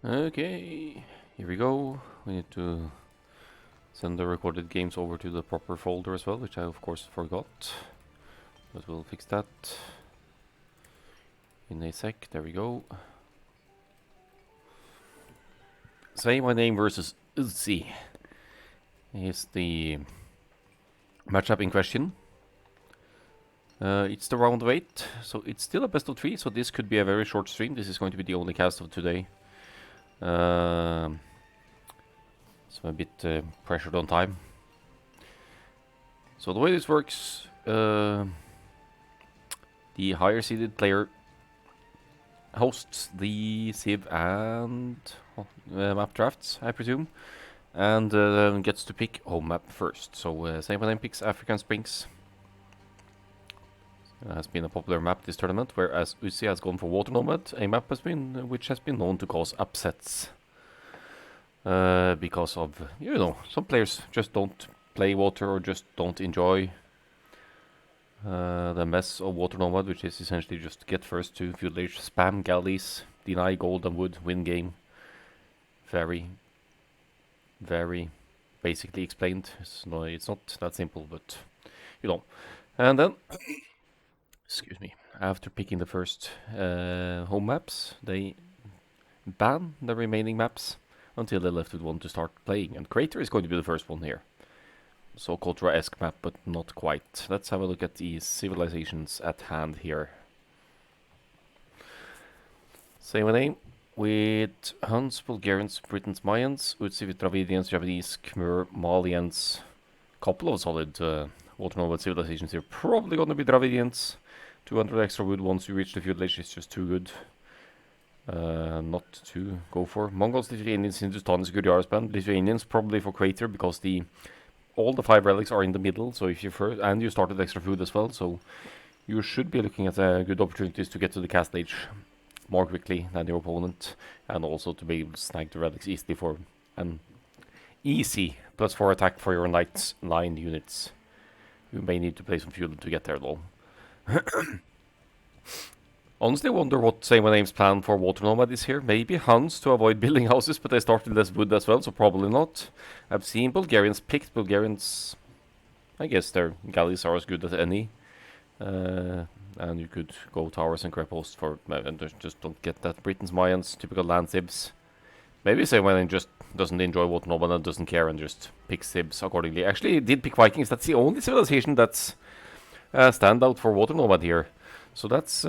Okay, here we go. We need to send the recorded games over to the proper folder as well, which I of course forgot. But we'll fix that in a sec. There we go. SaymyName versus Uzzi is the matchup in question. It's the round of 8, so it's still a best of 3, so this could be a very short stream. This is going to be the only cast of today. So I'm a bit pressured on time. So the way this works, the higher seeded player hosts the Civ and map drafts, I presume, and gets to pick home map first. So SaymyName picks African Springs. Has been a popular map this tournament, whereas Uzzi has gone for Water Nomad, a map which has been known to cause upsets. Because of, you know, some players just don't play water or just don't enjoy the mess of Water Nomad, which is essentially just get first to feudal age, spam galleys, deny gold and wood, win game. Very, very basically explained. It's not that simple, but you know. And then excuse me, after picking the first home maps, they ban the remaining maps until they're left with one to start playing. And Crater is going to be the first one here. So Cultura-esque map, but not quite. Let's have a look at the civilizations at hand here. SaymyName with Huns, Bulgarians, Britons, Mayans, Uzzi with Dravidians, Japanese, Khmer, Malians. Couple of solid Water Nomad civilizations here. Probably going to be Dravidians. 200 extra wood once you reach the feudal age is just too good. Not to go for. Mongols, Lithuanians, Hindustanis, Gurjaris band. Lithuanians probably for Crater because all the 5 relics are in the middle. So if you first, and you started extra food as well, so you should be looking at good opportunities to get to the cast stage more quickly than your opponent, and also to be able to snag the relics easily for an easy +4 attack for your knights line units. You may need to play some feudal to get there though. Honestly, wonder what SaymyName's plan for Water Nomad is here. Maybe Huns to avoid building houses, but they started less wood as well, so probably not. I've seen Bulgarians picked. Bulgarians, I guess their galleys are as good as any. And you could go towers and crep posts for, and just don't get that. Britons, Mayans, typical land Sibs. Maybe SaymyName just doesn't enjoy Water Nomad and doesn't care and just picks Sibs accordingly. Actually, it did pick Vikings. That's the only civilization that's stand out for Water Nomad here. So that's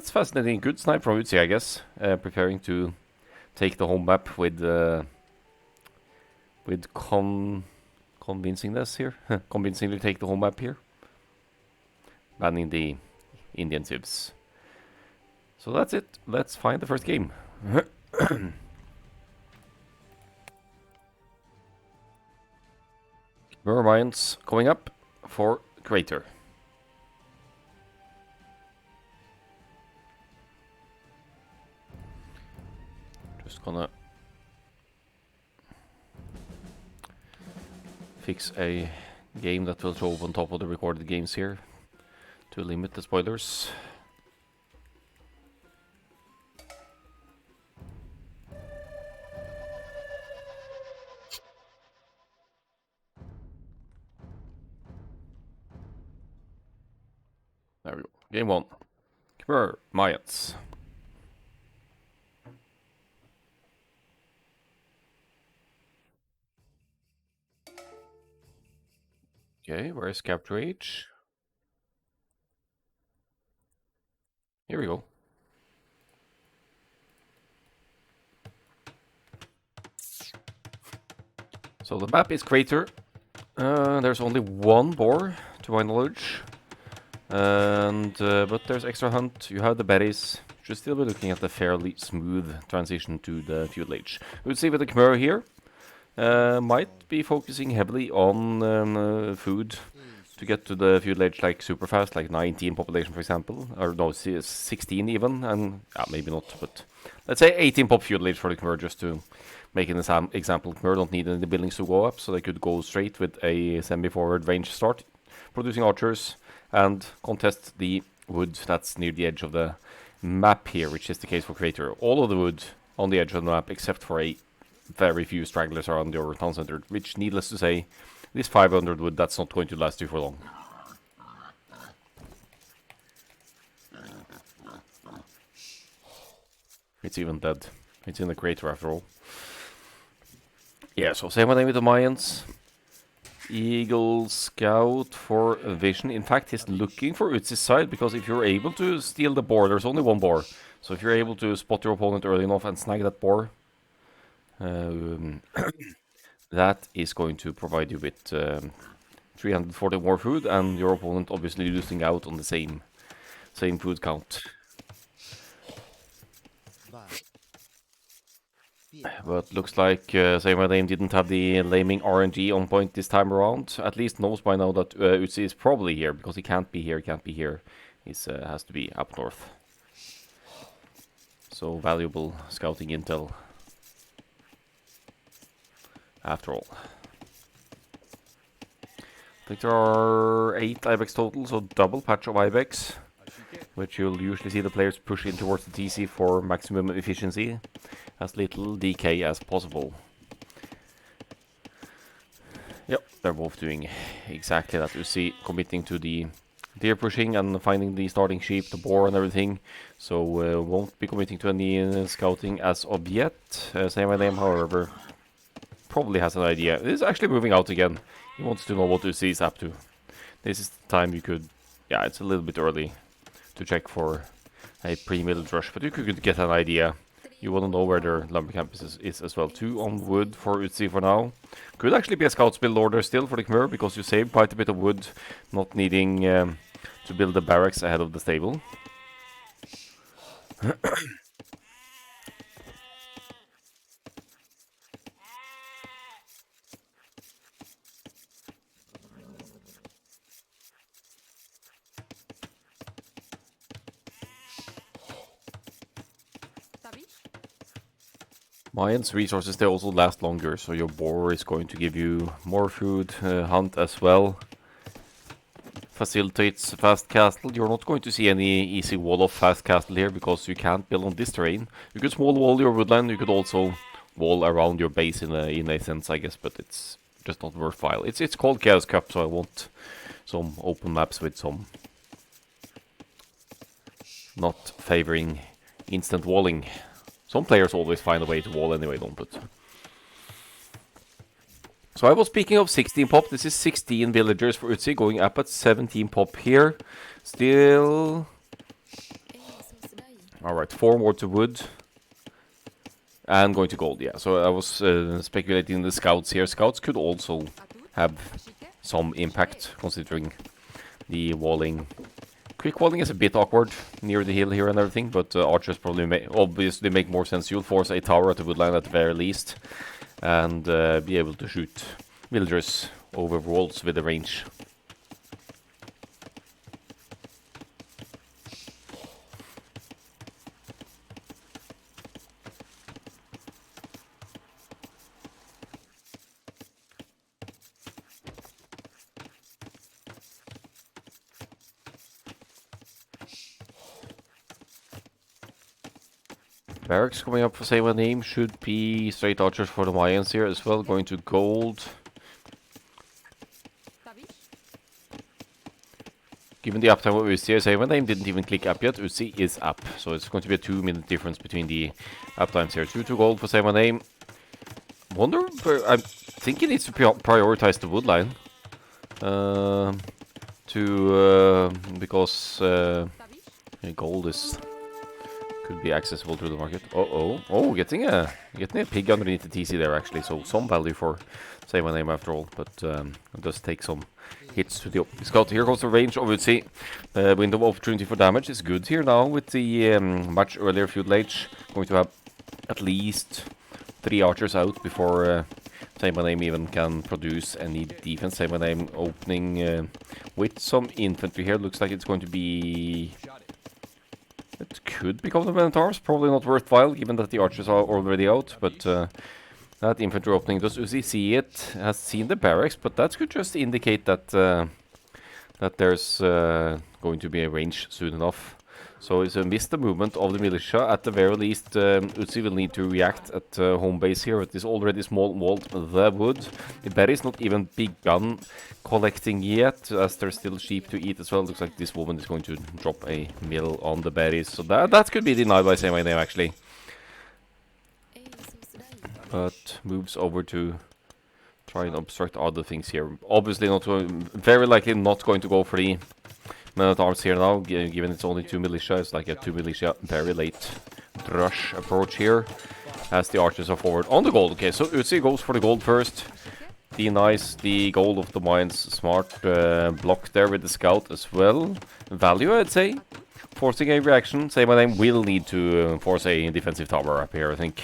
fascinating. Good snipe from Uzzi, I guess. Preparing to take the home map with convincingness here. Convincingly take the home map here. Banning the Indian Civs. So that's it. Let's find the first game. Mermines coming up for Crater. Just gonna fix a game that will show up on top of the recorded games here to limit the spoilers. There we go. Game 1. Khmer Mayans. Okay, where's Capture H? Here we go. So the map is Crater. There's only one boar, to my knowledge. And but there's extra hunt. You have the berries. Should still be looking at a fairly smooth transition to the feudal age. We'll see with the Khmer here. Might be focusing heavily on food to get to the feudal age like super fast, like 19 population for example, or no, 16 even, and maybe not, but let's say 18 pop feudal age for the Khmer just to make an example. Khmer don't need any buildings to go up, so they could go straight with a semi-forward range start, producing archers, and contest the wood that's near the edge of the map here, which is the case for Crater. All of the wood on the edge of the map, except for a very few stragglers around your town center, which, needless to say, this 500 wood, that's not going to last you for long. It's even dead. It's in the crater after all. Yeah, so SaymyName with the Mayans. Eagle Scout for vision. In fact, he's looking for Uzzi's side, because if you're able to steal the boar, there's only one boar. So if you're able to spot your opponent early enough and snag that boar, that is going to provide you with 340 more food, and your opponent obviously losing out on the same food count. But looks like SaymyName didn't have the laming RNG on point this time around. At least knows by now that Uzzi is probably here, because he can't be here, He has to be up north. So valuable scouting intel, after all. I think there are 8 Ibex total, so double patch of Ibex, which you'll usually see the players push in towards the TC for maximum efficiency, as little decay as possible. Yep, they're both doing exactly that. You see, committing to the deer pushing and finding the starting sheep, the boar and everything. So won't be committing to any scouting as of yet. SaymyName, however, probably has an idea. This is actually moving out again. He wants to know what Uzzi is up to. This is the time you could... Yeah, it's a little bit early to check for a pre-middle rush, but you could get an idea. You want to know where their lumber camp is as well. 2 on wood for Uzzi for now. Could actually be a scouts build order still for the Khmer, because you save quite a bit of wood, not needing to build the barracks ahead of the stable. Mayans resources, they also last longer, so your boar is going to give you more food, hunt as well. Facilitates fast castle. You're not going to see any easy wall of fast castle here, because you can't build on this terrain. You could small wall your woodland, you could also wall around your base in a sense, I guess, but it's just not worthwhile. It's called Chaos Cup, so I want some open maps with some not favoring instant walling. Some players always find a way to wall anyway, don't but... So I was speaking of 16 pop. This is 16 villagers for Uzzi, going up at 17 pop here. Still... Alright, 4 more to wood. And going to gold, yeah. So I was speculating the scouts here. Scouts could also have some impact, considering the walling. Quick walling is a bit awkward near the hill here and everything, but archers probably obviously make more sense. You'll force a tower at the woodline at the very least, and be able to shoot villagers over walls with a range. Barracks coming up for SaymyName should be straight archers for the Mayans here as well, going to gold. Given the uptime of Uzzi, SaymyName didn't even click up yet. Uzzi is up, so it's going to be a 2-minute difference between the uptimes here. 2 to gold for SaymyName. Wonder, I think he needs to prioritize the woodline. Because gold is... could be accessible through the market. Oh, getting a pig underneath the TC there actually, so some value for SaymyName after all, but it does take some hits to the scout. Here goes the range of Uzzi. The window of opportunity for damage is good here now with the much earlier feudal age. Going to have at least 3 archers out before SaymyName even can produce any defense. SaymyName opening with some infantry here. Looks like it's going to be... It could become the Minotaurs, probably not worthwhile, given that the archers are already out, but that infantry opening, does Uzzi see it? Has seen the barracks, but that could just indicate that that there's going to be a range soon enough. So it's a missed the movement of the militia. At the very least, Uzzi will need to react at home base here. It is already small walled the wood. The berry's not even begun collecting yet, as there's still sheep to eat as well. Looks like this woman is going to drop a mill on the berries. So that could be denied by SaymyName actually. But moves over to try and obstruct other things here. Obviously not very likely not going to go for the men-at-arms here now, given it's only 2 militia. It's like a 2 militia very late rush approach here, as the archers are forward on the gold. Okay, so Uzzi goes for the gold first. Denies the gold of the mines. Smart block there with the scout as well. Value, I'd say. Forcing a reaction. SaymyName will need to force a defensive tower up here, I think.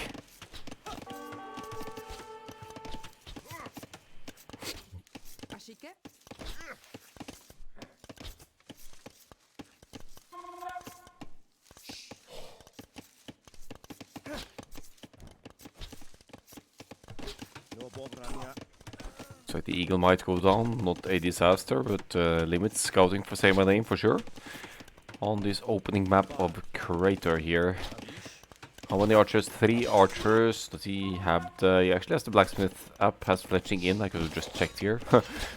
So the eagle might go down, not a disaster, but limits scouting for SaymyName for sure. On this opening map of Crater here. How many archers? 3 archers. Does he have the... He actually has the blacksmith up, has fletching in. I could have just checked here.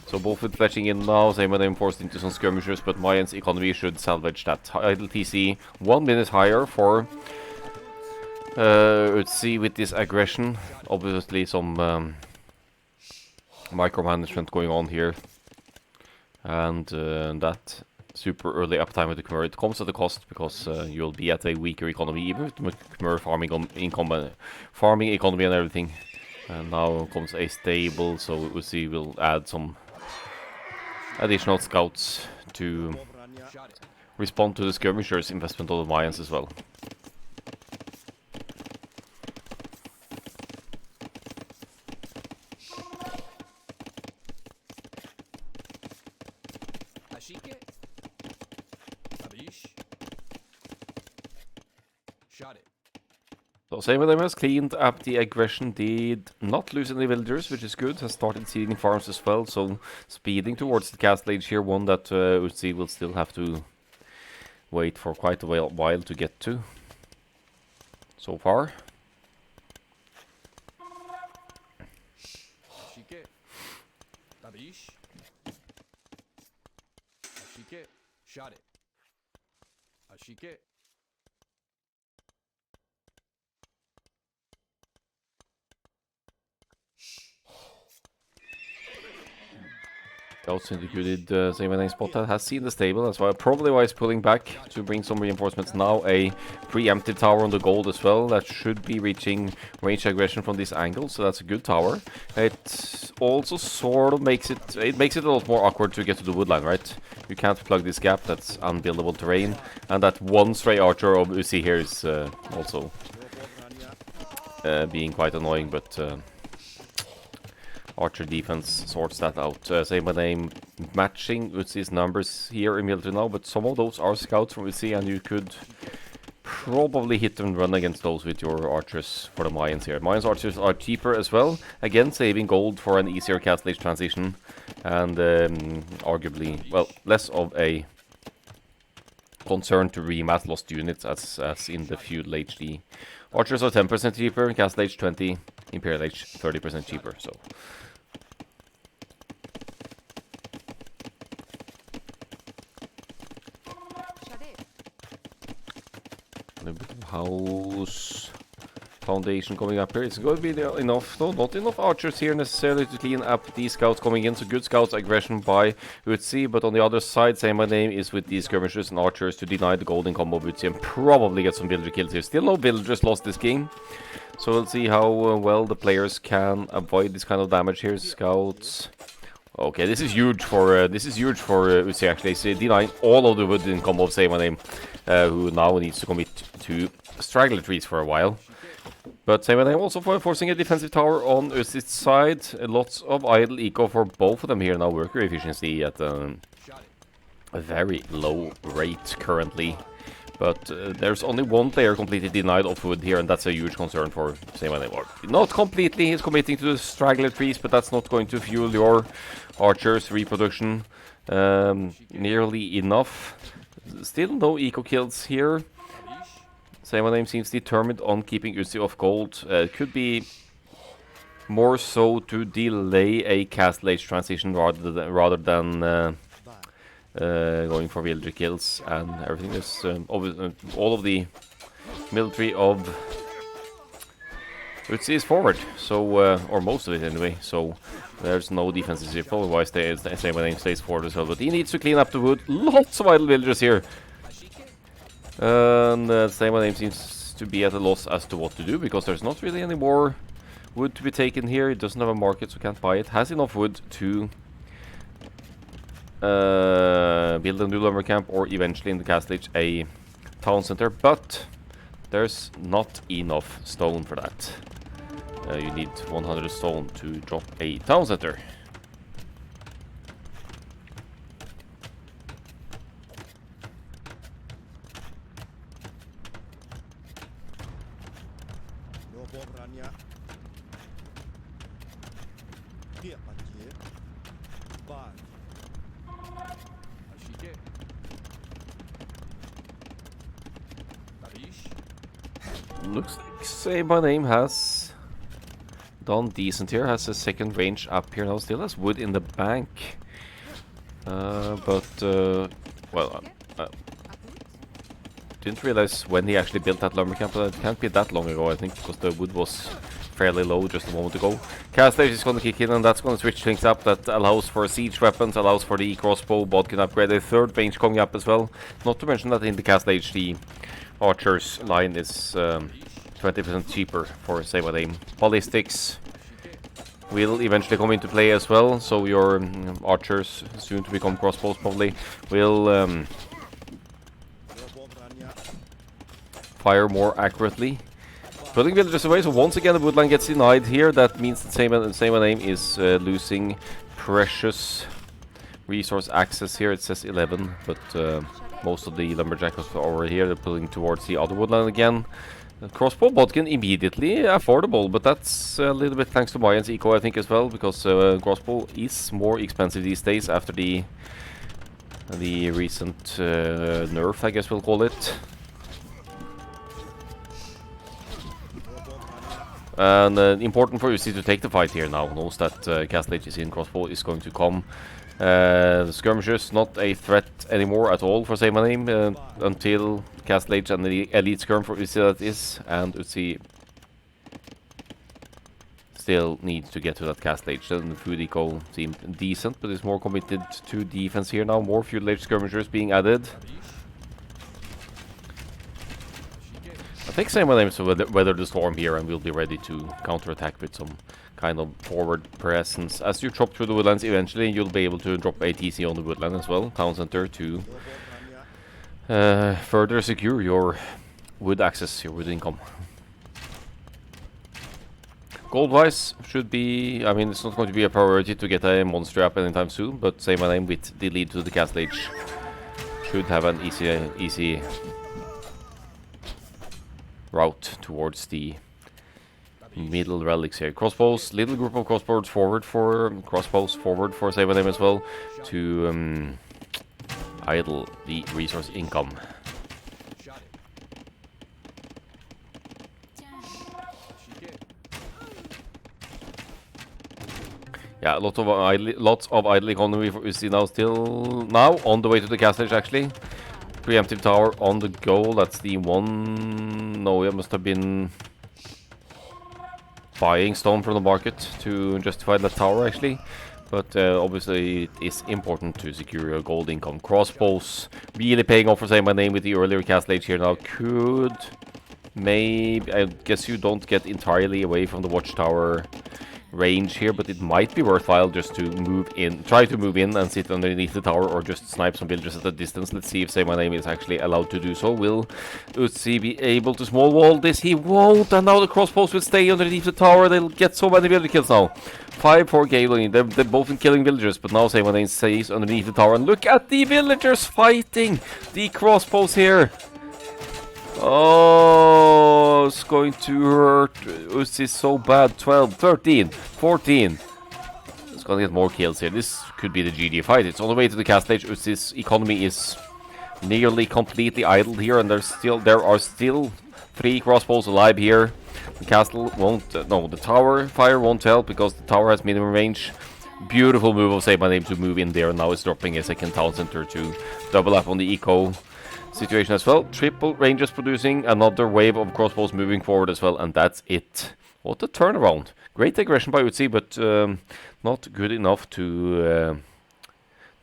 So both with fletching in now, SaymyName forced into some skirmishers, but Mayan's economy should salvage that. Idle TC 1 minute higher for Uzzi with this aggression. Obviously some micromanagement going on here, and that super early uptime with the Khmer, it comes at a cost, because you'll be at a weaker economy, even with the Khmer farming economy and everything. And now comes a stable, so Uzzi will add some additional scouts to respond to the skirmishers' investment of the Mayans as well. So SaymyName has cleaned up the aggression, did not lose any villagers, which is good, has started seeding farms as well, so speeding towards the castle age here, one that Uzzi will still have to wait for quite a while to get to, so far. Scouts in the good SaymyName spot that has seen the stable. That's why probably why he's pulling back to bring some reinforcements now. A preemptive tower on the gold as well. That should be reaching range aggression from this angle, so that's a good tower. It also sort of makes it a lot more awkward to get to the woodline, right? You can't plug this gap. That's unbuildable terrain, and that one stray archer of Uzzi here is also being quite annoying, but. Archer defense sorts that out. SaymyName matching Uzzi's numbers here in military now, but some of those are scouts from Uzzi, and you could probably hit and run against those with your archers for the Mayans here. Mayans archers are cheaper as well, again saving gold for an easier castle age transition, and arguably, well, less of a concern to remat lost units as in the feudal HD. Archers are 10% cheaper, castle age 20, imperial age 30% cheaper, so... A bit of house foundation coming up here. It's going to be enough, no, not enough archers here necessarily to clean up these scouts coming in. So good scouts aggression by Uzzi, but on the other side, SaymyName is with these skirmishers and archers to deny the golden combo of Uzzi and probably get some villager kills here. Still no villagers lost this game, so we'll see how well the players can avoid this kind of damage here. Scouts. Okay, this is huge for Uzzi actually. So denying all of the wood in combo of SaymyName, who now needs to commit to straggler trees for a while. But SaymyName also forcing a defensive tower on Uzzi's side. Lots of idle eco for both of them here now. Worker efficiency at a very low rate currently. But there's only one player completely denied of wood here, and that's a huge concern for SaymyName. Not completely, he's committing to the straggler trees, but that's not going to fuel your archers' reproduction nearly enough. Still no eco kills here. SaymyName seems determined on keeping Uzzi off gold. Could be more so to delay a castle age transition rather than going for villager kills and everything. Is all of the military of Uzzi is forward, so or most of it anyway. So there's no defenses here. Probably why SaymyName stays forward as well. But he needs to clean up the wood. Lots of idle villagers here, and SaymyName seems to be at a loss as to what to do because there's not really any more wood to be taken here. It doesn't have a market, so can't buy it. Has enough wood to build a new lumber camp or eventually in the castle age a town center, but there's not enough stone for that. You need 100 stone to drop a town center. Looks like SaymyName has done decent here. Has a second range up here now. Still has wood in the bank. Well, didn't realize when he actually built that lumber camp. It can't be that long ago, I think, because the wood was fairly low just a moment ago. Castle Age is going to kick in, and that's going to switch things up. That allows for siege weapons, allows for the crossbow, bodkin upgrade, a third range coming up as well. Not to mention that in the Castle Age, the Archer's line is 20% cheaper for SaymyName. Ballistics will eventually come into play as well, so your archers, soon to become crossbows probably, will fire more accurately. Putting villagers away, so once again the woodline gets denied here. That means that SaymyName is losing precious resource access here. It says 11, but most of the lumberjackers are over here. They're pulling towards the other woodland again. Crossbow bodkin immediately affordable, but that's a little bit thanks to Mayan's eco, I think, as well, because crossbow is more expensive these days after the recent nerf, I guess we'll call it. And important for Uzzi to take the fight here now. Knows that Castle Age is in, crossbow is going to come. The skirmishers not a threat anymore at all for SaymyName until Castle Age and the elite skirm for Uzzi that is, and Uzzi still needs to get to that Castle Age. And the food eco seemed decent, but is more committed to defense here now. More feudal age skirmishers being added. I think SaymyName will weather the storm here and will be ready to counterattack with some kind of forward presence. As you chop through the woodlands, eventually you'll be able to drop a TC on the woodland as well, town center, to further secure your wood access, your wood income. Gold-wise, should be, I mean, it's not going to be a priority to get a monster up anytime soon, but SaymyName with the lead to the Castle Age should have an easy route towards the middle relics here. Crossbows, little group of crossbows forward for SaymyName as well, to idle the resource income. Yeah, lots of idle economy for Uzzi now. Still now on the way to the Castle Age actually. Preemptive tower on the go. That's the one. No, it must have been buying stone from the market to justify that tower actually. But obviously it is important to secure your gold income. Crossbows really paying off for SaymyName with the earlier Castle Age here now. Could maybe, I guess you don't get entirely away from the watchtower range here, but it might be worthwhile just to try to move in and sit underneath the tower, or just snipe some villagers at a distance. Let's see if SaymyName is actually allowed to do so. Will Uzzi be able to small wall this? He won't, and now the crossbows will stay underneath the tower. They'll get so many villager kills now. 5-4 Galen. They're both been killing villagers, but now SaymyName stays underneath the tower, and look at the villagers fighting the crossbows here. Oh, it's going to hurt Uzzi so bad. 12, 13, 14. It's going to get more kills here. This could be the GG fight. It's on the way to the Castle Age. Uzzi's economy is nearly completely idled here, and there are still 3 crossbows alive here. The castle won't, no, the tower fire won't help because the tower has minimum range. Beautiful move of SaymyName to move in there, and now it's dropping a second town center to double up on the eco situation as well. Triple ranges producing, another wave of crossbows moving forward as well, and that's it. What a turnaround. Great aggression by Uzzi, but not good enough to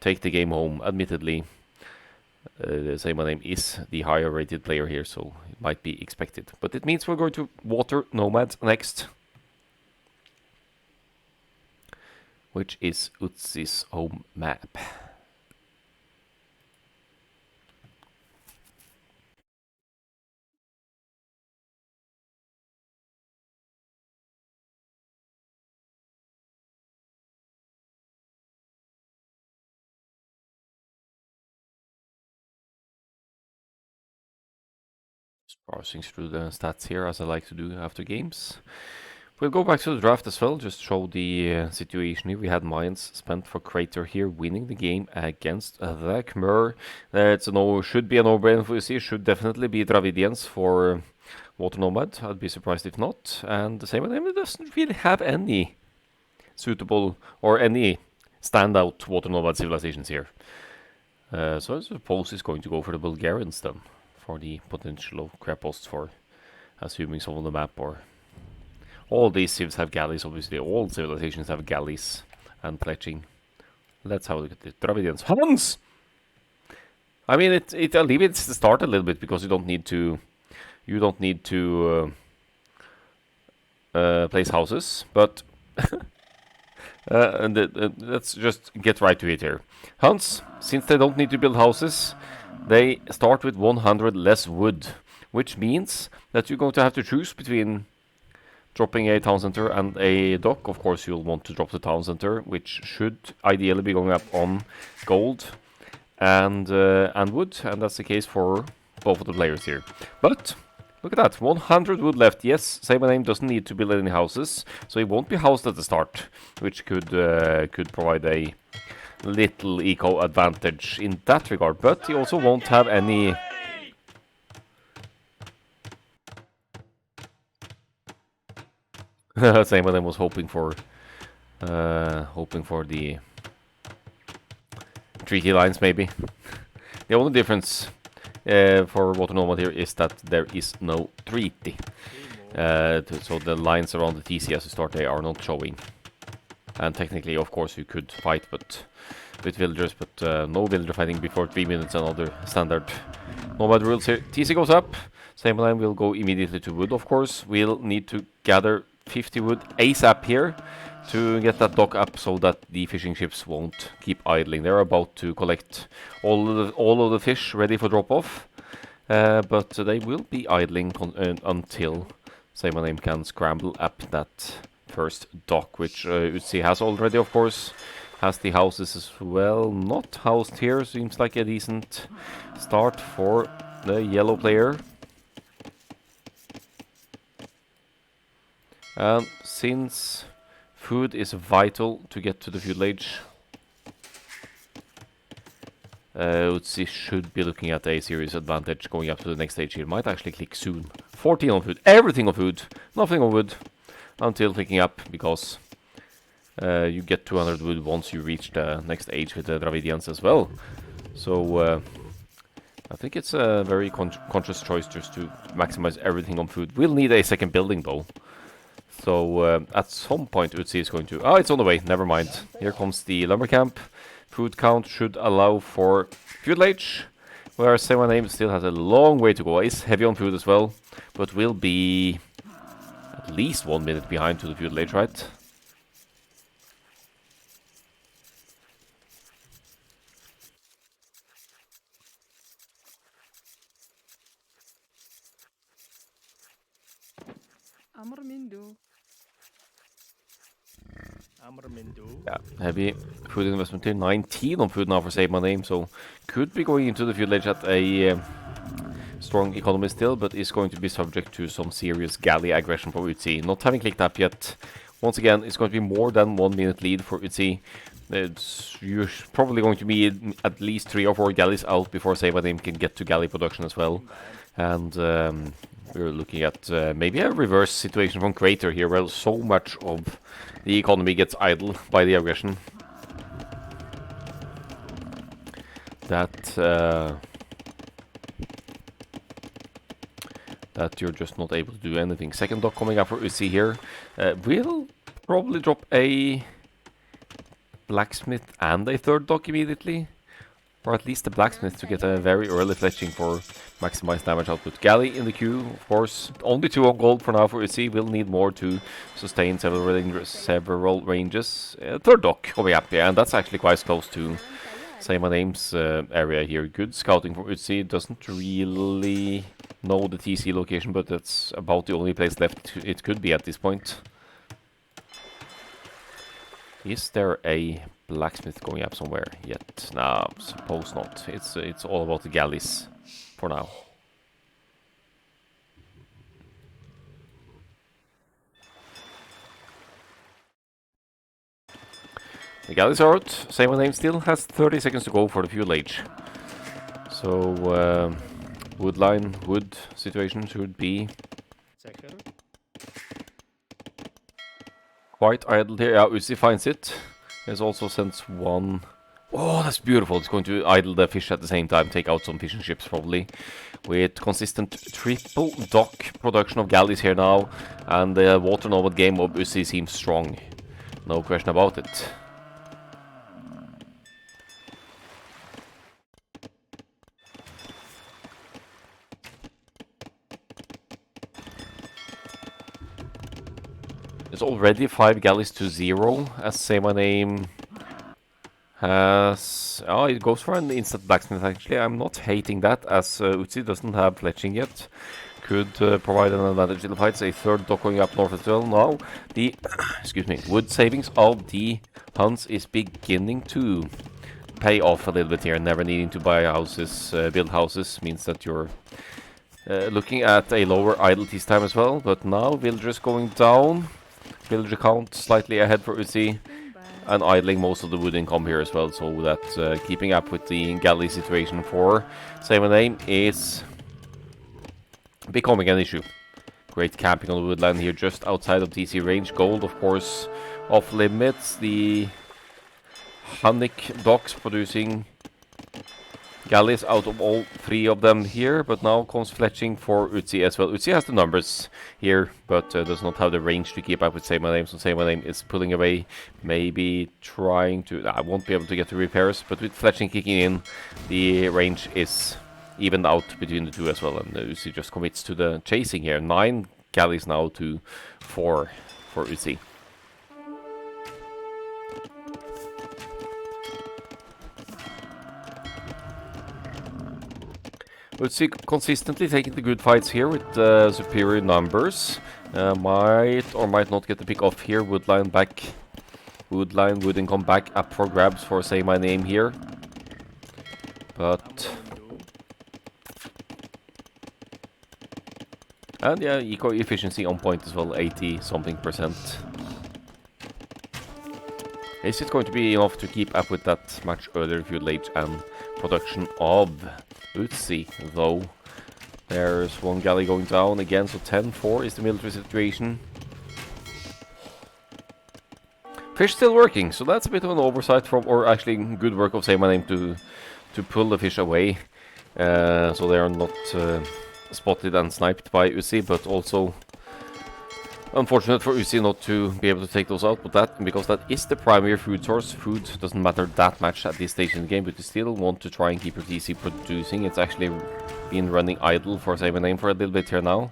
take the game home, admittedly. SaymyName is the higher rated player here, so it might be expected. But it means we're going to Water Nomad next, which is Uzzi's home map. Parsing through the stats here, as I like to do after games. We'll go back to the draft as well, just show the situation here. We had Mayans spent for Crater here, winning the game against the Khmer. Should be a no-brainer for UC, should definitely be Dravidians for Water Nomad. I'd be surprised if not. And the SaymyName doesn't really have any suitable or any standout Water Nomad civilizations here. So I suppose he's going to go for the Bulgarians then, for the potential of crab posts for assuming some on the map. Or all these civs have galleys, obviously. All civilizations have galleys and pledging. Let's have a look at the Dravidians. Hans! I mean, it alleviates the start a little bit because you don't need to place houses, but let's just get right to it here. Huns, since they don't need to build houses, they start with 100 less wood, which means that you're going to have to choose between dropping a town center and a dock. Of course, you'll want to drop the town center, which should ideally be going up on gold and wood, and that's the case for both of the players here. But look at that, 100 wood left. Yes, SaymyName doesn't need to build any houses, so he won't be housed at the start, which could provide a little eco advantage in that regard. But he also won't have any SaymyName was hoping for the treaty lines, maybe. The only difference for Water Nomad here is that there is no treaty. So the lines around the TC as you start, they are not showing. And technically, of course, you could fight with villagers, but no villager fighting before 3 minutes and other standard Nomad rules here. TC goes up. SaymyName will go immediately to wood, of course. We'll need to gather 50 wood ASAP here to get that dock up so that the fishing ships won't keep idling. They're about to collect all of the fish ready for drop-off, but they will be idling until SaymyName can scramble up that first dock, which Uzzi has already, of course. Has the houses as well. Not housed here. Seems like a decent start for the yellow player. And since food is vital to get to the feudal age, Uzzi should be looking at a serious advantage going up to the next stage here. Might actually click soon. 14 on food. Everything on food. Nothing on wood until clicking up, because you get 200 wood once you reach the next age with the Dravidians as well. So I think it's a very conscious choice just to maximize everything on food. We'll need a second building though. So at some point Uzzi is going to... Oh, it's on the way. Never mind. Here comes the lumber camp. Food count should allow for feudal age, where SaymyName still has a long way to go. Is heavy on food as well, but will be at least 1 minute behind to the feudal age, right? Yeah, heavy food investment here. 19 on food now for SaymyName, so could be going into the feudal age at a strong economy still, but is going to be subject to some serious galley aggression for Uzzi. Not having clicked up yet. Once again, it's going to be more than 1 minute lead for Uzzi You're probably going to be at least 3 or 4 galleys out before SaymyName can get to galley production as well. And we're looking at maybe a reverse situation from Crater here, where so much of the economy gets idle by the aggression that that you're just not able to do anything. Second dock coming up for Uzzi here. We'll probably drop a blacksmith and a third dock immediately. Or at least the blacksmith to get a very early fletching for maximized damage output. Galley in the queue, of course. Only 2 on gold for now for Uzzi. We'll need more to sustain several ranges. Third dock coming up, yeah, and that's actually quite close to SaymyName's area here. Good scouting for Uzzi. Doesn't really know the TC location, but that's about the only place left it could be at this point. Is there a blacksmith going up somewhere yet? No, suppose not. It's all about the galleys for now. The galleys are out. SaymyName still has 30 seconds to go for the fuel age. So wood situation should be quite idle here. Yeah, Uzzi finds it. There's also sent one. Oh, that's beautiful. It's going to idle the fish at the same time, take out some fishing ships probably. With consistent triple dock production of galleys here now, and the water nomad game of Uzzi seems strong. No question about it. There's already 5 galleys to 0, as SaymyName has... Oh, it goes for an instant blacksmith actually. I'm not hating that, as Uzzi doesn't have fletching yet. Could provide an advantage in the fights. A third dock going up north as well. Now, the excuse me, wood savings of the Huns is beginning to pay off a little bit here. Never needing to buy houses, build houses, means that you're looking at a lower idleness time as well. But now, villagers going down. Villager count slightly ahead for Uzzi, and idling most of the wood income here as well, so that keeping up with the galley situation for SaymyName is becoming an issue. Great camping on the woodland here just outside of TC range. Gold, of course, off limits. The Hunnic docks producing galleys out of all 3 of them here, but now comes fletching for Uzzi as well. Uzzi has the numbers here, but does not have the range to keep up with SaymyName, so SaymyName is pulling away, maybe trying to... I won't be able to get the repairs, but with fletching kicking in, the range is evened out between the 2 as well, and Uzzi just commits to the chasing here. 9 galleys now to 4 for Uzzi. Uzzi consistently taking the good fights here with superior numbers. Might or might not get the pick off here. Woodline back. Woodline wouldn't come back up for grabs for SaymyName here. But... And yeah, eco efficiency on point as well, 80 something %. Is it going to be enough to keep up with that much earlier fuel age and production of Uzzi, though? There's one galley going down again, so 10-4 is the military situation. Fish still working, so that's a bit of an oversight from, or actually good work of SaymyName to pull the fish away. So they are not spotted and sniped by Uzzi, but also unfortunate for Uzzi not to be able to take those out, but because that is the primary food source. Food doesn't matter that much at this stage in the game, but you still want to try and keep your TC producing. It's actually been running idle for SaymyName for a little bit here now.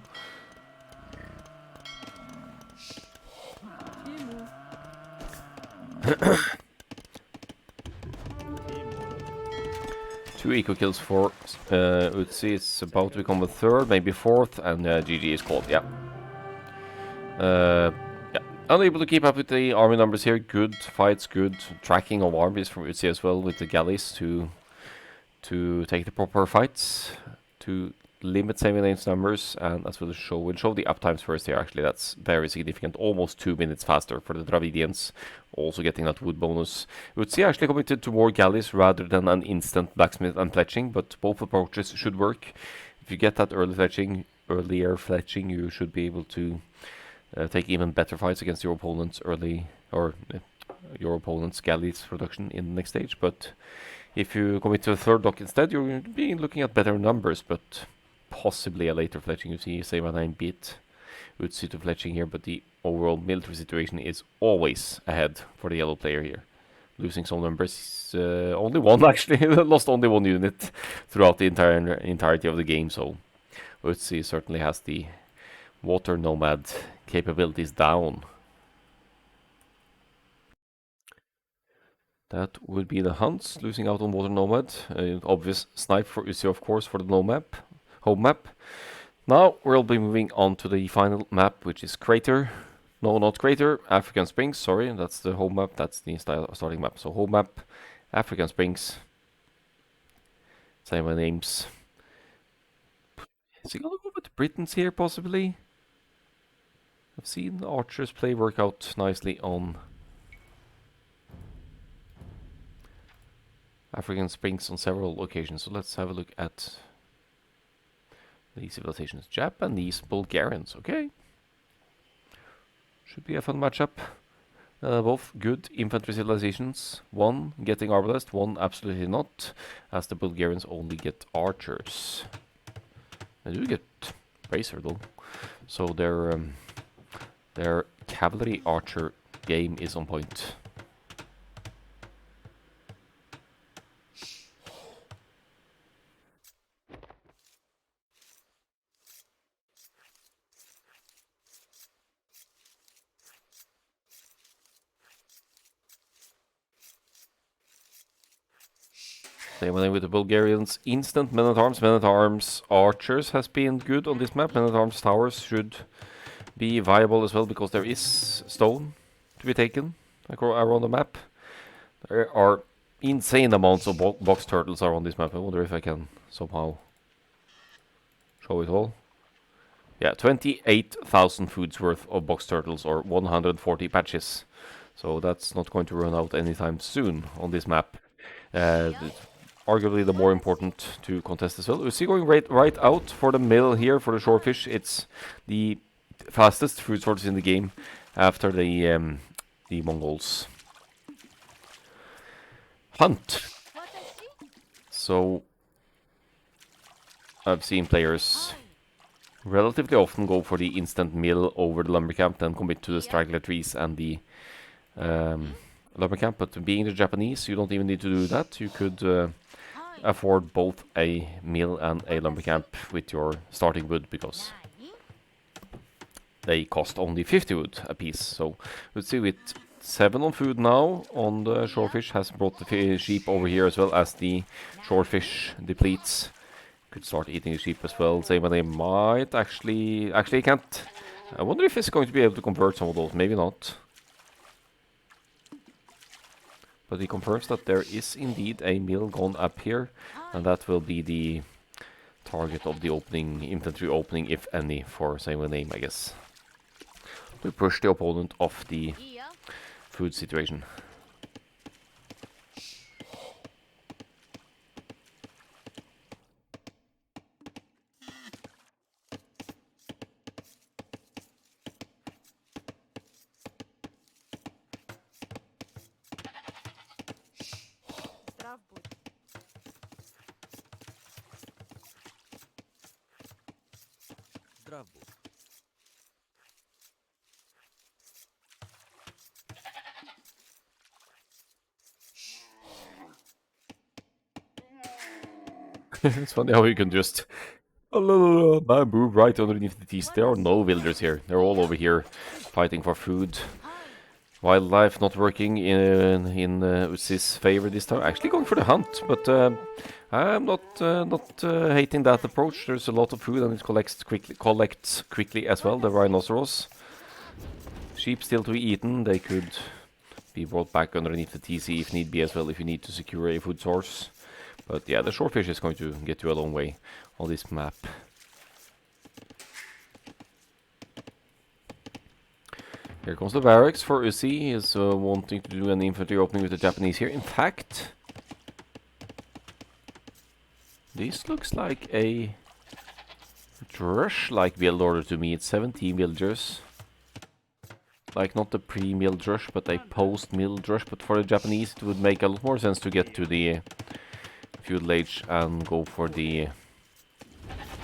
Two eco kills for Uzzi. It's about to become a third, maybe fourth, and GG is called, yeah. Yeah, unable to keep up with the army numbers here. Good fights, good tracking of armies from Uzzi as well, with the galleys to take the proper fights, to limit SaymyName's numbers, and as we'll show the uptimes first here. Actually, that's very significant. Almost 2 minutes faster for the Dravidians. Also getting that wood bonus. Uzzi actually committed to more galleys rather than an instant blacksmith and fletching, but both approaches should work. If you get that earlier fletching, you should be able to take even better fights against your opponent's your opponent's galleys production in the next stage. But if you commit to a third dock instead, you're looking at better numbers, but possibly a later fletching. You see SaymyName beat Uzzi to fletching here, but the overall military situation is always ahead for the yellow player here. Losing some numbers, only one actually, lost only one unit throughout the entirety of the game, so Uzzi certainly has the water nomad capabilities down. That would be the Hunts losing out on water nomad. Obvious snipe for Uzzi, of course, for the home map. Now we'll be moving on to the final map, which is Crater. No, not Crater, African Springs, sorry, that's the home map, that's the starting map. So home map, African Springs, SaymyNames. Is he gonna go with the Britons here, possibly? I've seen the archers work out nicely on African Springs on several occasions, so let's have a look at the civilizations. Japanese Bulgarians, okay. Should be a fun matchup. Both good infantry civilizations. One getting arbalest, one absolutely not, as the Bulgarians only get archers. They do get bracer though, so their cavalry archer game is on point. Same with the Bulgarians. Instant men-at-arms, archers has been good on this map. Men-at-arms towers should be viable as well, because there is stone to be taken around the map. There are insane amounts of box turtles around this map. I wonder if I can somehow show it all. Yeah, 28,000 foods worth of box turtles, or 140 patches. So that's not going to run out anytime soon on this map. Arguably the more important to contest as well. Uzzi going right out for the mill here for the shorefish. It's the fastest food source in the game after the Mongols. Hunt. So I've seen players relatively often go for the instant mill over the lumber camp, then commit to the straggler trees and the lumber camp. But being the Japanese, you don't even need to do that. You could afford both a mill and a lumber camp with your starting wood, because they cost only 50 wood a piece. So let's see, with 7 on food now on the shorefish, has brought the sheep over here as well as the shorefish depletes. Could start eating the sheep as well. SaymyName might actually can't. I wonder if it's going to be able to convert some of those. Maybe not. But he confirms that there is indeed a mill gone up here, and that will be the target of the infantry opening, if any, for SaymyName, I guess. To push the opponent off the food situation. It's funny how you can just bamboo right underneath the teeth. There are no villagers here. They're all over here fighting for food. Wildlife not working in Uzzi's favor this time. Actually going for the hunt, but I'm not hating that approach. There's a lot of food and it collects quickly as well. The rhinoceros. Sheep still to be eaten. They could be brought back underneath the TC if need be as well, if you need to secure a food source. But yeah, the shorefish is going to get you a long way on this map. Here comes the barracks for Uzzi. He is wanting to do an infantry opening with the Japanese here. In fact, this looks like a rush-like build order to me. It's 17 villagers. Like not the pre-milled rush, but a post-milled rush. But for the Japanese, it would make a lot more sense to get to the feudal age and go for the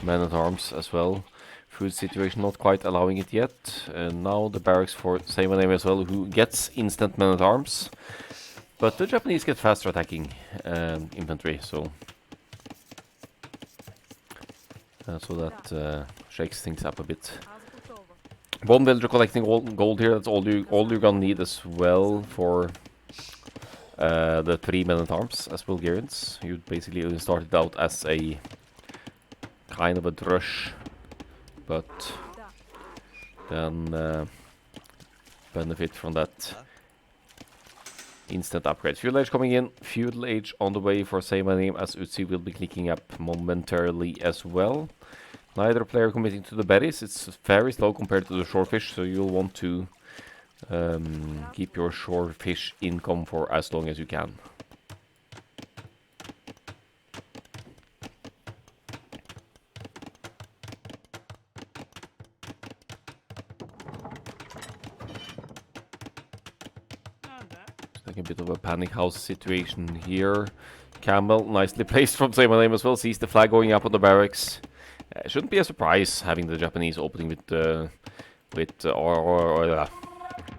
men-at-arms as well. Food situation not quite allowing it yet. And now the barracks for SaymyName as well, who gets instant men-at-arms. But the Japanese get faster attacking infantry, so that shakes things up a bit. One villager collecting gold here. That's all you're gonna need as well for the 3 men-at-arms as Bulgarians. You basically started out as a kind of a drush, but then benefit from that instant upgrade. Feudal Age coming in. Feudal Age on the way for SaymyName, as Uzzi will be clicking up momentarily as well. Neither player committing to the berries. It's very slow compared to the shorefish, so you'll want to keep your shorefish income for as long as you can. It's like a bit of a panic house situation here. Camel, nicely placed from SaymyName as well, sees the flag going up on the barracks. Shouldn't be a surprise having the Japanese opening with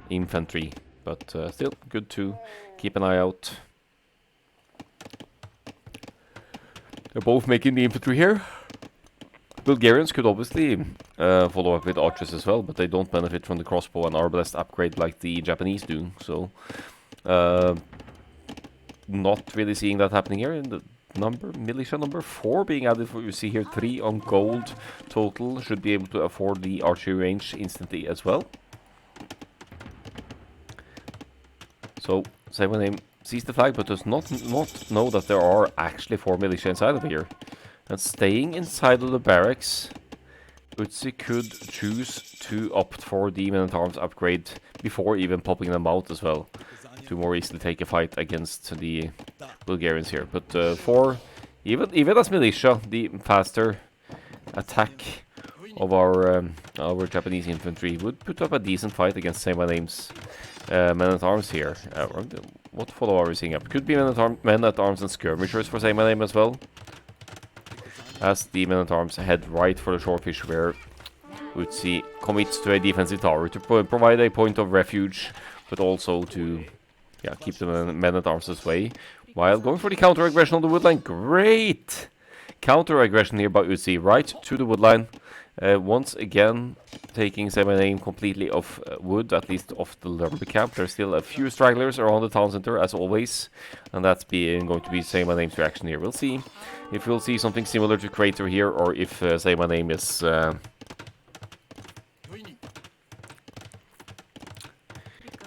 infantry, but still good to keep an eye out. They're both making the infantry here. Bulgarians could obviously follow up with archers as well, but they don't benefit from the crossbow and arbalest upgrade like the Japanese do. So, not really seeing that happening here. In the militia number 4 being added for Uzzi here. 3 on gold total. Should be able to afford the archery range instantly as well. So SaymyName sees the flag, but does not know that there are actually 4 militia inside of here. And staying inside of the barracks, Uzzi could choose to opt for the men-at-arms upgrade before even popping them out as well, to more easily take a fight against the Bulgarians here. But for even as militia, the faster attack of our Japanese infantry would put up a decent fight against SaymyName's men-at-arms here. What follow are we seeing up? Could be men-at-arms and skirmishers for SaymyName as well, as the men-at-arms head right for the shorefish, where Uzzi commits to a defensive tower to provide a point of refuge, but also to keep the men-at-arms this way, while going for the counter-aggression on the woodline. Great counter-aggression here by Uzzi, right to the woodline. Once again, taking SaymyName completely off wood, at least off the lumber camp. There's still a few stragglers around the town center, as always, and that's going to be SaymyName's reaction here. We'll see if we'll see something similar to Crater here, or if SaymyName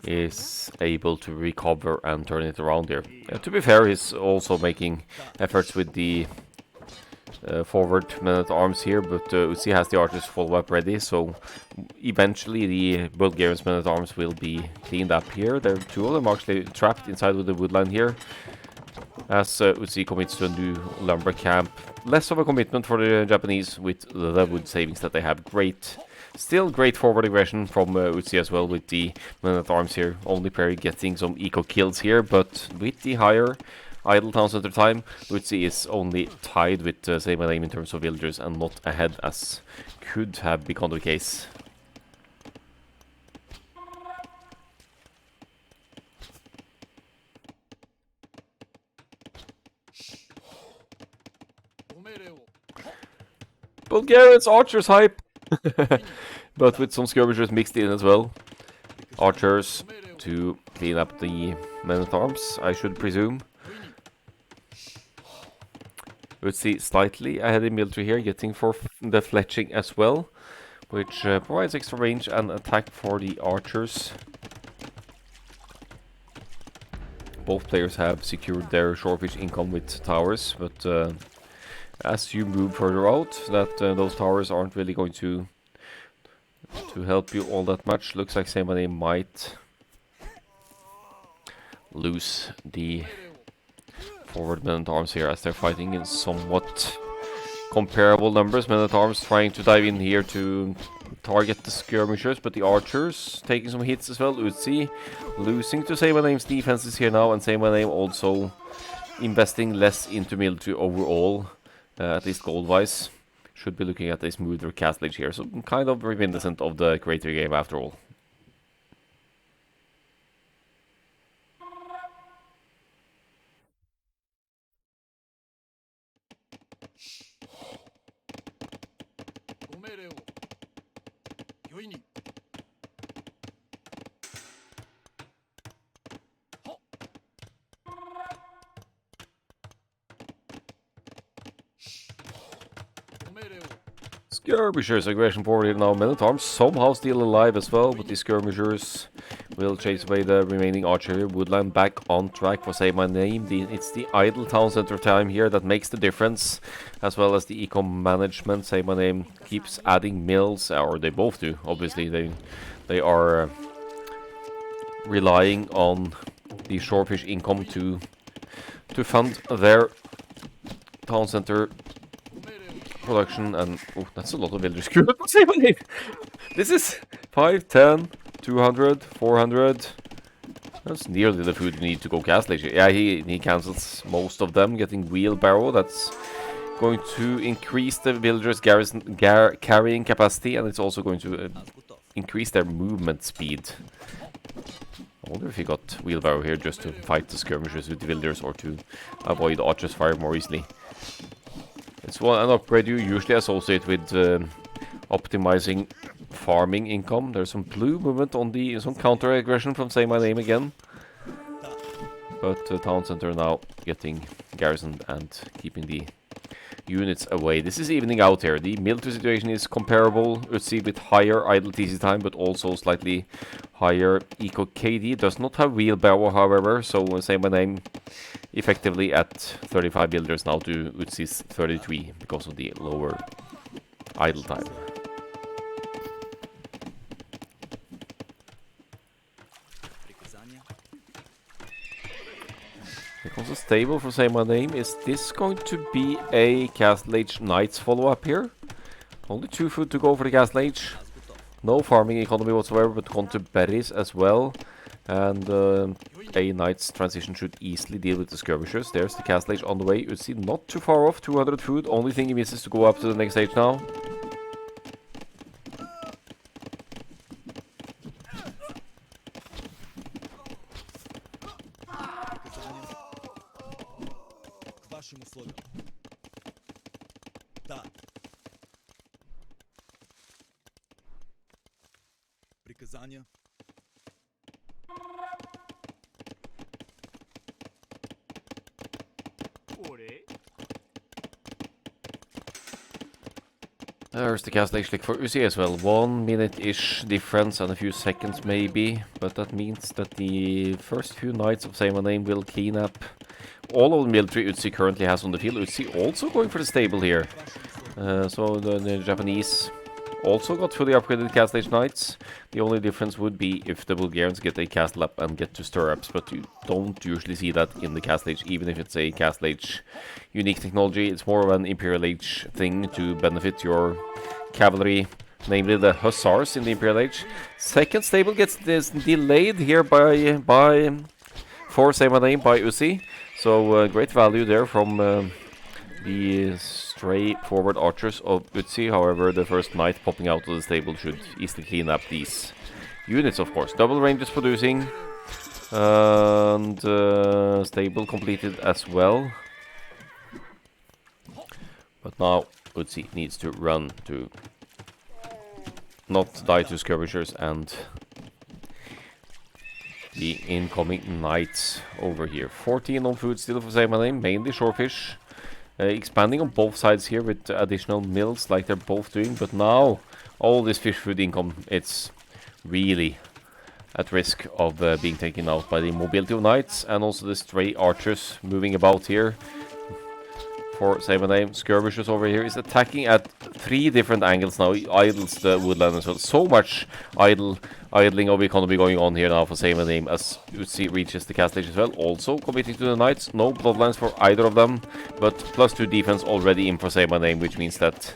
is able to recover and turn it around here. To be fair, he's also making efforts with the forward men-at-arms here, but Uzzi has the archers follow-up ready, so eventually the Bulgarian men-at-arms will be cleaned up here. There are 2 of them actually trapped inside with the woodline here, as Uzzi commits to a new lumber camp. Less of a commitment for the Japanese with the wood savings that they have. Still great forward aggression from Uzzi as well with the men-at-arms here. Only player getting some eco kills here, but with the higher idle town center time, Uzzi is only tied with SaymyName in terms of villagers and not ahead, as could have become the case. Bulgarians archers hype! But with some skirmishers mixed in as well. Archers to clean up the men-at-arms, I should presume. Uzzi slightly ahead in military here, getting for the fletching as well, which provides extra range and attack for the archers. Both players have secured their shorefish income with towers, but as you move further out, those towers aren't really going to to help you all that much. Looks like SaymyName might lose the forward men-at-arms here as they're fighting in somewhat comparable numbers. Men-at-arms trying to dive in here to target the skirmishers, but the archers taking some hits as well. Uzzi losing to SaymyName's defenses here now, and SaymyName also investing less into military overall, at least gold-wise. Should be looking at a smoother castlage here, so kind of reminiscent of the creator game after all. Skirmishers aggression forward here now. Men-at-arms somehow still alive as well, but the skirmishers will chase away the remaining archer. Woodland back on track for SaymyName. It's the idle town center time here that makes the difference, as well as the eco management. SaymyName keeps adding mills, or they both do. Obviously, they are relying on the shorefish income to fund their town center production. And oh, that's a lot of villagers. SaymyName. This is 5, 10, 200, 400. That's nearly the food you need to go castlage. Yeah, he cancels most of them, getting wheelbarrow. That's going to increase the villagers' carrying capacity, and it's also going to increase their movement speed. I wonder if he got wheelbarrow here just to fight the skirmishers with the villagers, or to avoid archers' fire more easily. It's an upgrade you usually associate with optimizing farming income. There's some blue movement on some counter aggression from SaymyName again. But town center now getting garrisoned and keeping the units away. This is evening out here. The military situation is comparable. Uzzi with higher idle TC time, but also slightly higher eco KD. Does not have wheelbarrow, however, so SaymyName effectively at 35 builders now to Uzzi's 33 because of the lower idle time. Here comes a stable for SaymyName. Is this going to be a Castle-Age Knights follow-up here? Only 2 food to go for the Castle-Age. No farming economy whatsoever, but gone to berries as well. And a Knight's transition should easily deal with the skirmishers. There's the Castle-Age on the way. Uzzi not too far off, 200 food. Only thing he misses to go up to the next stage now. There's the Castle-Age click for Uzzi as well. 1 minute-ish difference and a few seconds maybe. But that means that the first few knights of SaymyName will clean up all of the military Uzzi currently has on the field. Uzzi also going for the stable here. So the Japanese also got fully upgraded Castle-Age Knights. The only difference would be if the Bulgarians get a castle up and get to stirrups, but you don't usually see that in the Castle-Age, even if it's a Castle-Age unique technology. It's more of an Imperial Age thing to benefit your cavalry, namely the Hussars in the Imperial Age. Second stable gets this delayed here for SaymyName by Uzzi. So great value there from the stray forward archers of Uzzi. However, the first knight popping out of the stable should easily clean up these units, of course. Double ranges producing. And stable completed as well. But now Uzzi needs to run to not die to skirmishers and the incoming knights over here. 14 on food still for SaymyName, mainly shorefish. Expanding on both sides here with additional mills like they're both doing. But now all this fish food income, it's really at risk of being taken out by the mobility of knights and also the stray archers moving about here. for SaymyName. Skirmishers over here is attacking at 3 different angles now. He idles the woodland as well. So much idling of economy going on here now for SaymyName as Uzzi reaches the cast stage as well. Also committing to the knights. No bloodlines for either of them, but +2 defense already in for SaymyName, which means that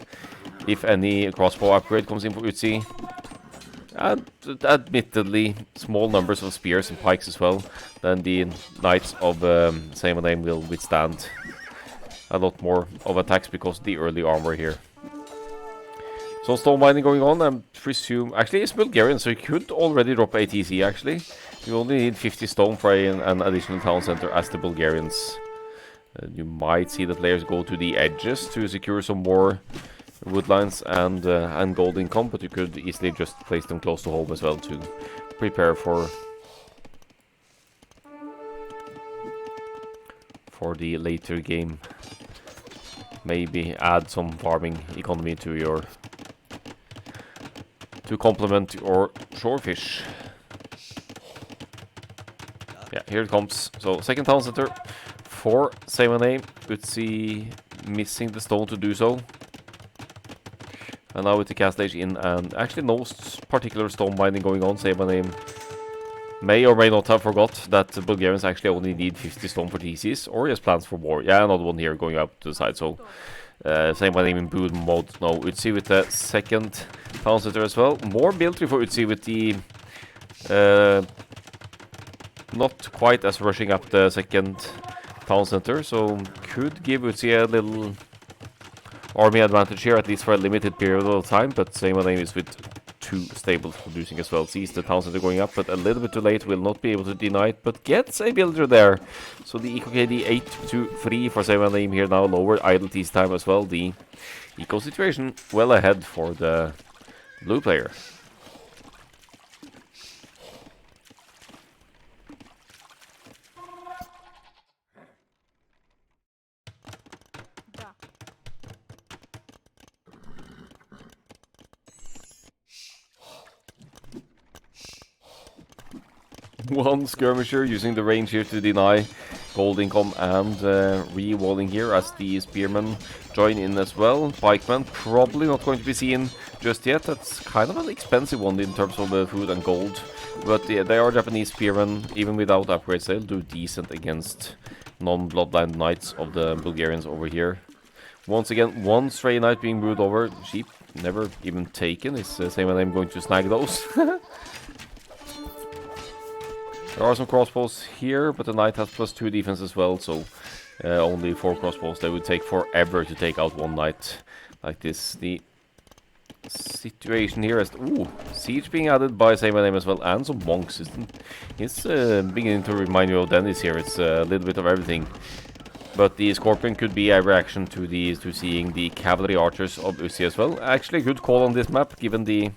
if any crossbow upgrade comes in for Uzzi, and admittedly small numbers of spears and pikes as well, then the knights of SaymyName will withstand a lot more of attacks because of the early armor here. So stone mining going on, I presume. Actually, it's Bulgarian, so you could already drop ATC actually. You only need 50 stone for an additional town center as the Bulgarians. You might see the players go to the edges to secure some more woodlines and gold income, but you could easily just place them close to home as well to prepare for the later game. Maybe add some farming economy to your to complement your shorefish. Yeah, here it comes. So second town center for SaymyName. Uzzi missing the stone to do so. And now with the cast stage in, and actually no particular stone mining going on. SaymyName may or may not have forgot that the Bulgarians actually only need 50 stone for TCs, or he has plans for war. Yeah, another one here going up to the side. So SaymyName in boom mode now. Uzzi with the second town center as well. More military for Uzzi with the not quite as rushing up the second town center, so could give Uzzi a little army advantage here, at least for a limited period of time, but SaymyName is with 2 stables producing as well. Sees the town center going up, but a little bit too late, will not be able to deny it, but gets a builder there. So the EcoKD 8-3 for SaymyName here now, lower idle tease time as well. The eco situation well ahead for the blue player. One skirmisher using the range here to deny gold income and re-walling here as the spearmen join in as well. Pikemen probably not going to be seen just yet. That's kind of an expensive one in terms of food and gold. But yeah, they are Japanese spearmen. Even without upgrades, they'll do decent against non-bloodline knights of the Bulgarians over here. Once again, one stray knight being moved over. Sheep never even taken. Is SaymyName going to snag those? There are some crossbows here, but the knight has +2 defense as well, so only 4 crossbows. They would take forever to take out one knight like this. The situation here is... Ooh, siege being added by SaymyName as well, and some monks. It's beginning to remind me of Dennis here. It's a little bit of everything. But the Scorpion could be a reaction to seeing the cavalry archers of Uzzi as well. Actually, a good call on this map, given the...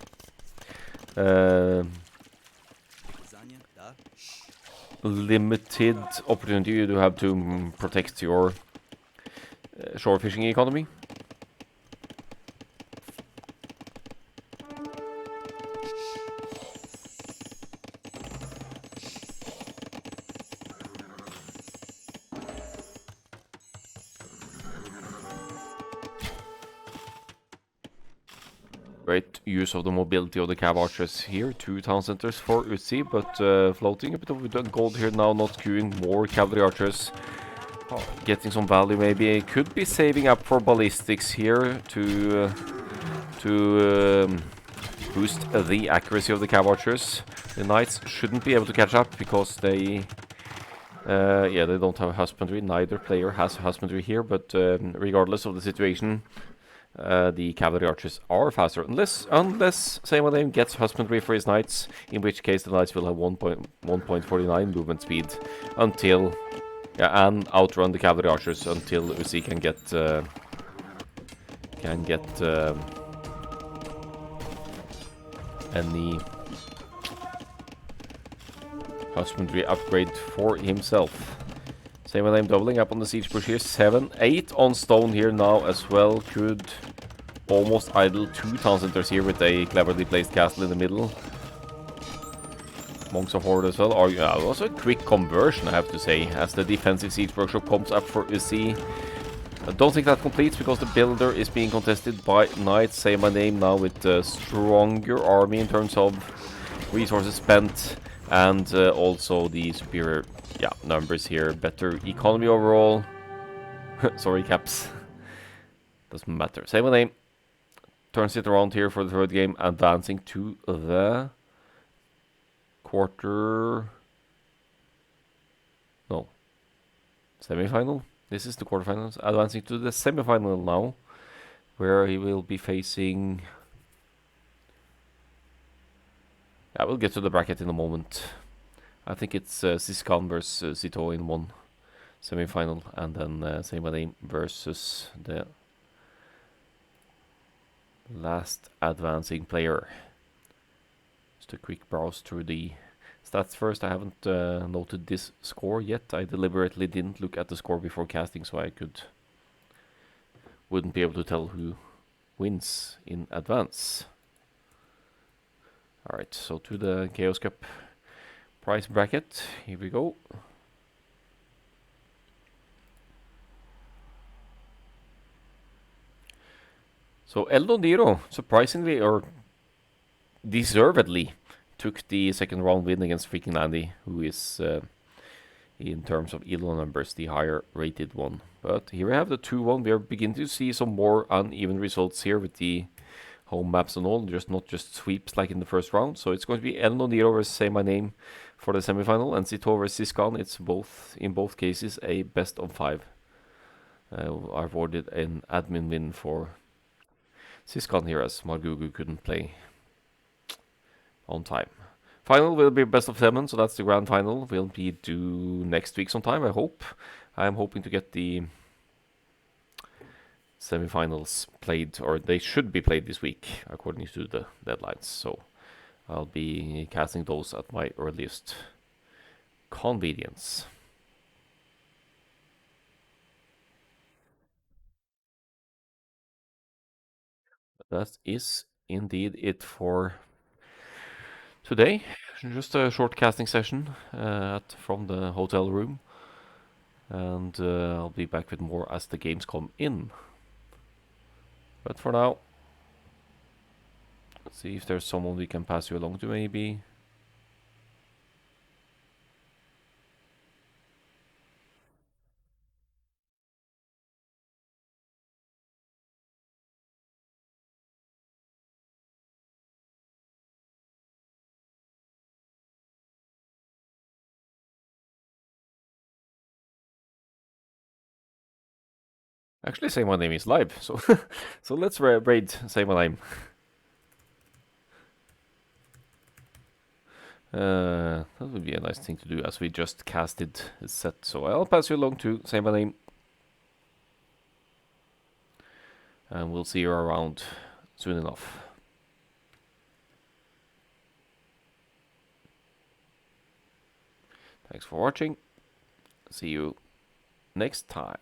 limited opportunity you do have to protect your shore fishing economy. Great use of the mobility of the cav archers here. 2 town centers for Uzzi, but floating a bit of gold here now, not queuing more cavalry archers. Oh, getting some value maybe. Could be saving up for ballistics here to boost the accuracy of the cav archers. The knights shouldn't be able to catch up because they... yeah, they don't have husbandry. Neither player has husbandry here, but regardless of the situation, the cavalry archers are faster, unless SaymyName gets husbandry for his knights, in which case the knights will have 1.49 movement speed until, yeah, and outrun the cavalry archers until Uzzi can get any husbandry upgrade for himself. SaymyName doubling up on the siege push here. 7-8 on stone here now as well. Could almost idle 2 town centers here with a cleverly placed castle in the middle. Monks of Horde as well. Are also a quick conversion, I have to say, as the defensive siege workshop comes up for Uzzi. I don't think that completes because the builder is being contested by Knights. Say my name now with a stronger army in terms of resources spent and also the superior numbers here. Better economy overall. Sorry, caps. Doesn't matter. Say my name. Turns it around here for the third game, advancing to the quarter. No. Semi-final? This is the quarterfinals. Advancing to the semi-final now, where he will be facing. I will get to the bracket in a moment. I think it's Siskan versus Zito in one semi-final, and then Say My Name versus the last advancing player. Just a quick browse through the stats first. I haven't noted this score yet. I deliberately didn't look at the score before casting, so I wouldn't be able to tell who wins in advance. Alright, so to the Chaos Cup price bracket. Here we go. So El Niro, surprisingly or deservedly, took the second round win against freaking Landy, who is, in terms of elo numbers, the higher rated one. But here we have the 2-1. We are beginning to see some more uneven results here with the home maps and all, just not just sweeps like in the first round. So it's going to be El Niro versus Say My Name for the semifinal, and Zito versus Siskan. It's in both cases a best of 5. I've awarded an admin win for Siskan here as Margugu couldn't play on time. Final will be best of 7, so that's the grand final. Will be due next week sometime, I hope. I'm hoping to get the semifinals played, or they should be played this week, according to the deadlines. So I'll be casting those at my earliest convenience. That is indeed it for today. Just a short casting session from the hotel room. And I'll be back with more as the games come in. But for now, let's see if there's someone we can pass you along to maybe. Actually, Say My Name is live, so so let's raid Say My Name. That would be a nice thing to do as we just casted a set. So I'll pass you along to Say My Name. And we'll see you around soon enough. Thanks for watching. See you next time.